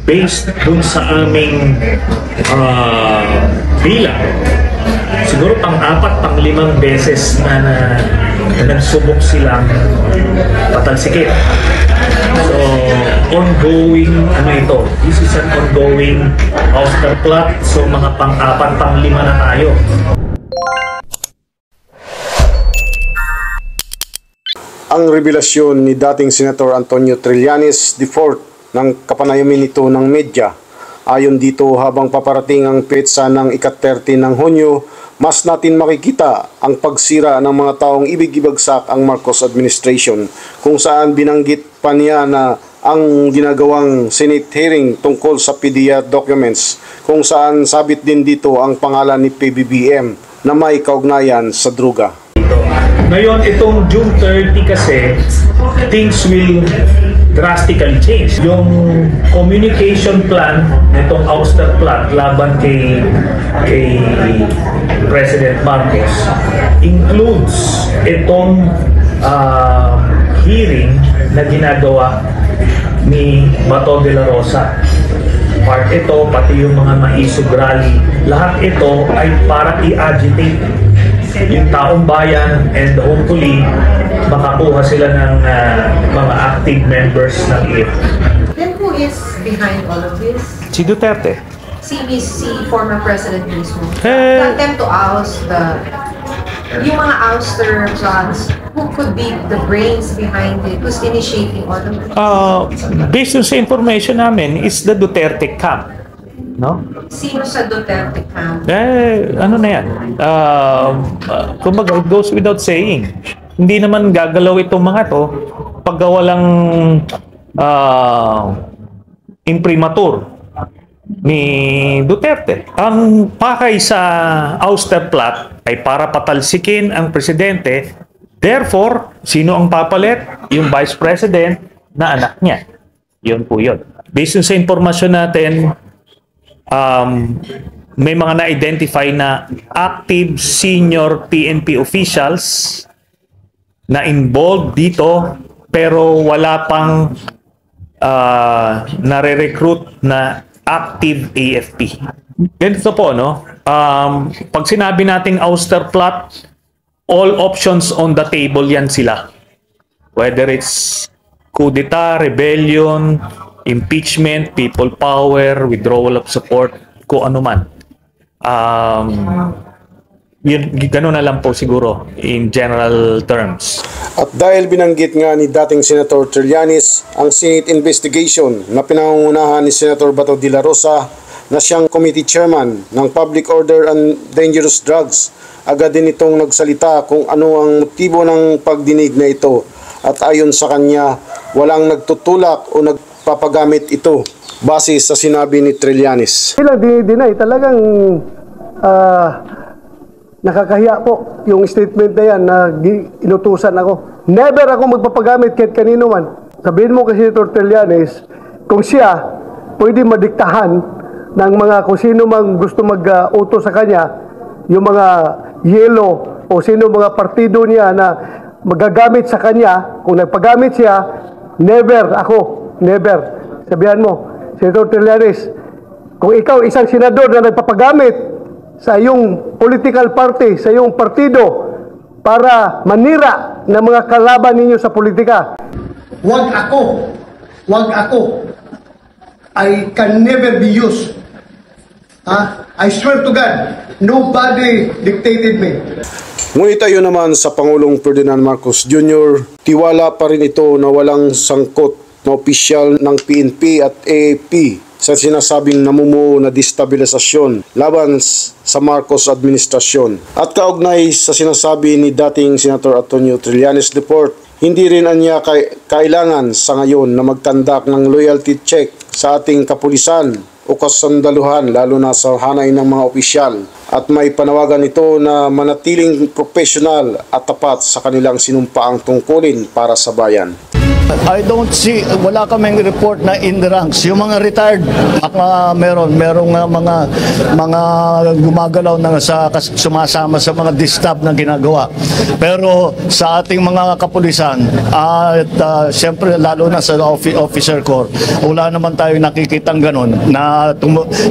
based dun sa aming bilang, siguro pang-4, pang-5 beses na nagsubok silang patalsikin. So, ongoing, this is an ongoing ouster plot. So, mga pang-4, pang-5 na tayo. Ang revelasyon ni dating Senator Antonio Trillanes IV ng kapanayamin nito ng media. Ayon dito, habang paparating ang petsa ng ika-30 ng Hunyo, mas natin makikita ang pagsira ng mga taong ibig ibagsak ang Marcos administration, kung saan binanggit pa niya na ang ginagawang Senate hearing tungkol sa PDEA documents, kung saan sabit din dito ang pangalan ni PBBM na may kaugnayan sa druga. Ngayon, itong June 30 kasi, things will drastically change. Yung communication plan nitong ouster plot laban kay President Marcos includes itong hearing na ginagawa ni Bato de la Rosa. Part ito, pati yung mga maisog rally, lahat ito ay para i-agitate yung taong bayan, and hopefully makakuha sila ng mga active members ng AFP. Then who is behind all of this? Si Duterte. Si former President mismo. The attempt to oust yung mga ouster plots, who could be the brains behind it? Who's initiating all of this? Based on sa information namin, is the Duterte camp. No? Sino sa Duterte camp? Ano na yan? Kumbaga, it goes without saying. Hindi naman gagalaw itong mga to pag walang imprimatur ni Duterte. Ang pakay sa ouster plot ay para patalsikin ang presidente. Therefore, sino ang papalit? Yung vice president na anak niya. Yun po yun. Based on sa informasyon natin, may mga na-identify na active senior PNP officials na involved dito, pero wala pang nare-recruit na active AFP. Ganito po, no? Pag sinabi nating ouster plot, all options on the table yan sila. Whether it's coup d'etat, rebellion, impeachment, people power, withdrawal of support, kung ano man. Gano'n na lang po siguro in general terms. At dahil binanggit nga ni dating Senator Trillanes ang Senate investigation na pinangungunahan ni Senator Bato de la Rosa na siyang committee chairman ng Public Order and Dangerous Drugs, agad din itong nagsalita kung ano ang motibo ng pagdinig na ito. At ayon sa kanya, walang nagtutulak o papagamit ito base sa sinabi ni Trillanes. Sila dinay talagang nakakahiya po yung statement na yan na inutusan ako. Never ako magpapagamit kahit kanino man. Sabihin mo kasi Senator Trillanes, kung siya pwede madiktahan ng mga kung sino mang gusto mag-utos sa kanya, yung mga yelo o sino mga partido niya na magagamit sa kanya, kung nagpagamit siya, never ako. Never. Sabihan mo, Senator Trillanes, kung ikaw isang senador na nagpapagamit sa iyong political party, sa iyong partido, para manira ng mga kalaban ninyo sa politika. Wag ako. I can never be used. I swear to God, nobody dictated me. Ngunit ayon naman sa Pangulong Ferdinand Marcos Jr., tiwala pa rin ito na walang sangkot na opisyal ng PNP at AAP sa sinasabing namumuo na destabilisasyon laban sa Marcos administrasyon. At kaugnay sa sinasabi ni dating Senator Antonio Trillanes IV, hindi rin anya kailangan sa ngayon na magtandak ng loyalty check sa ating kapulisan o kasandaluhan, lalo na sa hanay ng mga opisyal, at may panawagan ito na manatiling profesional at tapat sa kanilang sinumpaang tungkulin para sa bayan. I don't see, wala kaming report na in the ranks. Yung mga retired, merong mga gumagalaw na sumasama sa mga distab na ginagawa. Pero sa ating mga kapulisan, at siyempre lalo na sa officer corps, wala naman tayo nakikitang ganun na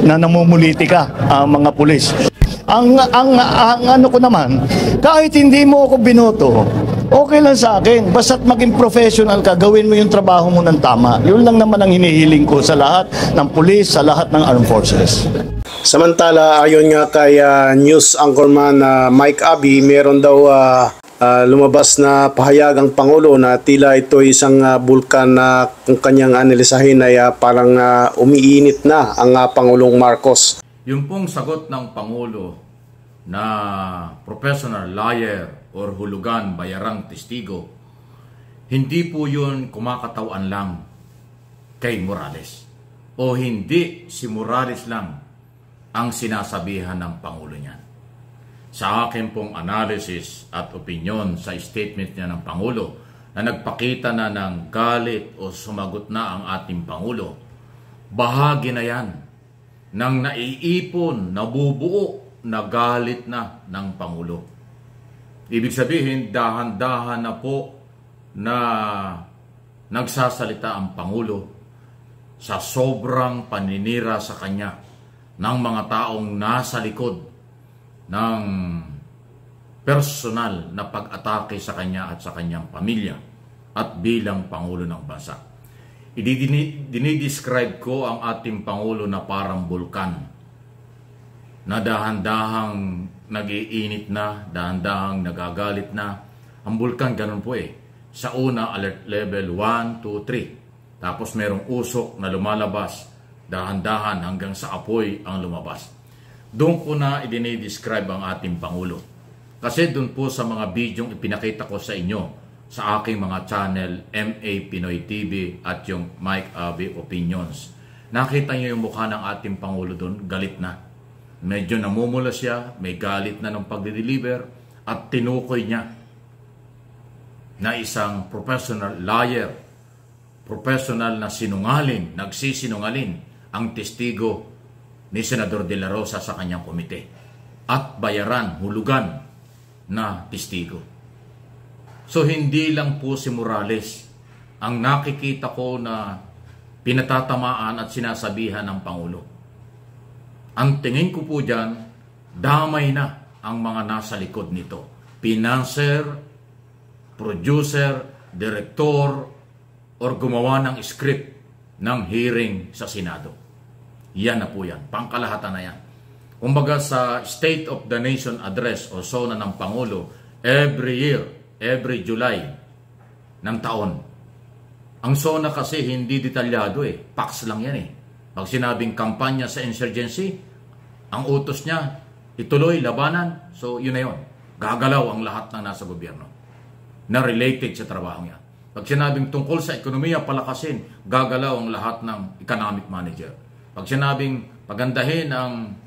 namumulitika ang mga pulis. Ang ano ko naman, kahit hindi mo ako binoto, okay lang sa akin. Basta't maging professional ka, gawin mo yung trabaho mo ng tama. Yun lang naman ang hinihiling ko sa lahat ng pulis, sa lahat ng armed forces. Samantala, ayon nga kay news anchorman Mike Abi, meron daw lumabas na pahayag ang Pangulo na tila ito isang bulkan na kung kanyang analisahin ay parang umiinit na ang Pangulong Marcos. Yung pong sagot ng Pangulo na professional liar or hulugan bayarang testigo, hindi po yun kumakatawan lang kay Morales. O hindi si Morales lang ang sinasabihan ng Pangulo niyan. Sa akin pong analysis at opinion sa statement niya ng Pangulo na nagpakita na ng galit o sumagot na ang ating Pangulo, bahagi na yan ng naiipon, nabubuo na galit na ng Pangulo. Ibig sabihin, dahan-dahan na po na nagsasalita ang Pangulo sa sobrang paninira sa kanya ng mga taong nasa likod ng personal na pag-atake sa kanya at sa kanyang pamilya at bilang Pangulo ng bansa. Dinidescribe ko ang ating Pangulo na parang bulkan na dahan-dahang nag-iinit na, dahan-dahang nagagalit na. Ang bulkan ganun po eh. Sa una, alert level 1, 2, 3. Tapos merong usok na lumalabas, dahan-dahan hanggang sa apoy ang lumabas. Doon ko na dinidescribe ang ating Pangulo. Kasi doon po sa mga bidyong ipinakita ko sa inyo, sa aking mga channel, MA Pinoy TV at yung Mike Abi Opinions. Nakita niyo yung mukha ng ating Pangulo doon, galit na. Medyo namumula siya, may galit na ng pagde-deliver at tinukoy niya na isang professional liar, professional na sinungaling, nagsisinungaling ang testigo ni Senador De La Rosa sa kanyang komite at bayaran, hulugan na testigo. So hindi lang po si Morales ang nakikita ko na pinatatamaan at sinasabihan ng Pangulo. Ang tingin ko po dyan, damay na ang mga nasa likod nito. Financer, producer, director, or gumawa ng script ng hearing sa Senado. Yan na po yan. Pangkalahatan na yan. Kumbaga sa State of the Nation Address o SONA ng Pangulo, every year, every July ng taon. Ang SONA kasi hindi detalyado eh. Pax lang yan eh. Pag sinabing kampanya sa insurgency, ang utos niya, ituloy, labanan. So yun na yun. Gagalaw ang lahat ng nasa gobyerno na related sa trabaho niya. Pag sinabing tungkol sa ekonomiya, palakasin, gagalaw ang lahat ng economic manager. Pag sinabing pagandahin ang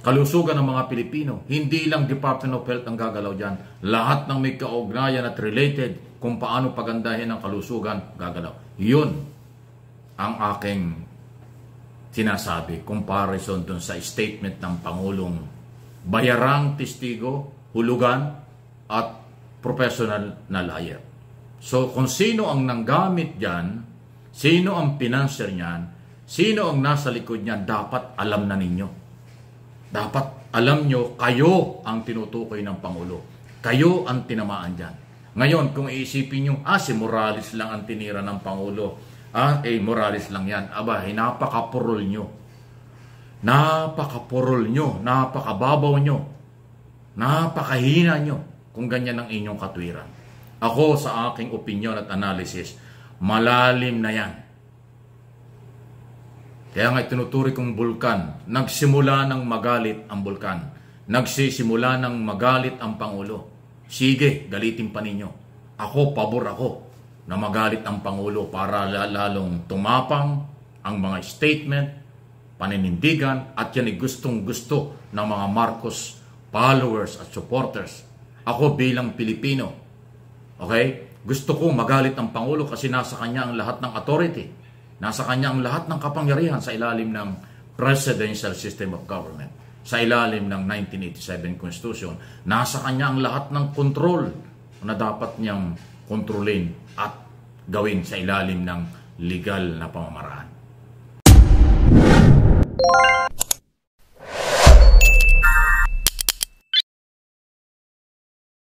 kalusugan ng mga Pilipino, hindi lang Department of Health ang gagalaw dyan. Lahat ng may kaugnayan at related kung paano pagandahin ang kalusugan, gagalaw. Yun ang aking sinasabi, comparison dun sa statement ng Pangulong bayarang testigo, hulugan, at professional na liar. So kung sino ang nanggamit dyan, sino ang financer niyan, sino ang nasa likod niyan, dapat alam na ninyo. Dapat alam nyo, kayo ang tinutukoy ng Pangulo. Kayo ang tinamaan dyan. Ngayon, kung iisipin nyo, si Morales lang ang tinira ng Pangulo. Morales lang yan. Napakapurol nyo. Napakapurol nyo. Napakababaw nyo. Napakahina nyo kung ganyan ang inyong katwiran. Ako sa aking opinion at analysis, malalim na yan. Kaya nga itinuturi kong bulkan. Nagsimula ng magalit ang bulkan. Nagsisimula ng magalit ang Pangulo. Sige, galitin pa ninyo. Ako, pabor ako na magalit ang Pangulo para lalong tumapang ang mga statement, paninindigan, at yan ay gustong-gusto ng mga Marcos followers at supporters. Ako bilang Pilipino, okay? gusto ko magalit ang Pangulo kasi nasa kanya ang lahat ng authority. Nasa kanya ang lahat ng kapangyarihan sa ilalim ng presidential system of government. Sa ilalim ng 1987 Constitution. Nasa kanya ang lahat ng control na dapat niyang kontrolin at gawin sa ilalim ng legal na pamamaraan.